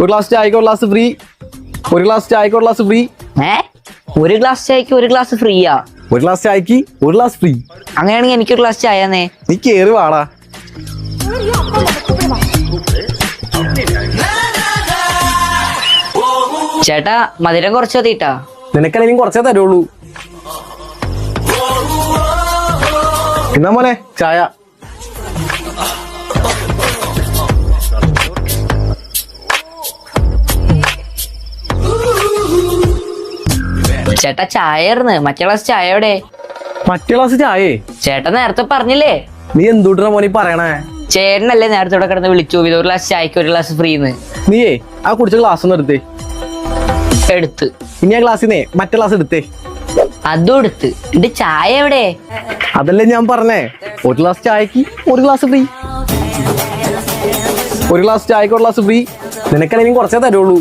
ഒരു ഗ്ലാസ് ചായക്ക് ഒരു ഗ്ലാസ് ഫ്രീ. ഒരു ഗ്ലാസ് ചായക്ക് ഒരു ഗ്ലാസ് ഫ്രീ. ഒരു ഗ്ലാസ് ചായക്ക് ഒരു ഗ്ലാസ് ഫ്രീയാ? ഒരു ഗ്ലാസ് ചായക്ക് ഒരു ഗ്ലാസ് ഫ്രീ. അങ്ങനെയാണെങ്കിൽ എനിക്കൊരു ഗ്ലാസ് ചായന്നേ. നീ കേറി വാടാ. ചേട്ടാ മധുരം കുറച്ച് മതിട്ടാ. നിനക്കല്ലെങ്കിൽ കുറച്ചേ തരുള്ളൂ. എന്നാ മോനെ ചായ. ചേട്ടാ ചായ ആയിരുന്നു. മറ്റേ ഗ്ലാസ് ചായ എവിടെ? മറ്റേ ഗ്ലാസ് ചായേ? ചേട്ടൻ നേരത്തെ പറഞ്ഞില്ലേ? നീ എന്തുട്ടാ മോനെ പറയണേ? ചേട്ടനല്ലേ നേരത്തെ ഇവിടെ കിടന്ന് വിളിച്ചു ഇത് ഒരു ഗ്ലാസ് ചായക്ക് ഒരു ഗ്ലാസ് ഫ്രീന്ന്. നീയേ ആ കുടിച്ച ഗ്ലാസ് ഒന്ന് എടുത്തേ. എടുത്ത്. ഇനി ആ ഗ്ലാസ്സിന്നേ മറ്റേ ഗ്ലാസ് എടുത്തേ. അതും എടുത്ത്. എന്റെ ചായ എവിടെ? അതല്ലേ ഞാൻ പറഞ്ഞേ, ഒരു ഗ്ലാസ് ചായക്ക് ഒരു ഗ്ലാസ് ഫ്രീ. ഒരു ഗ്ലാസ് ചായക്ക് ഒരു ഗ്ലാസ് ഫ്രീ. നിനക്കല്ലെങ്കിൽ കുറച്ചേ തരുള്ളൂ.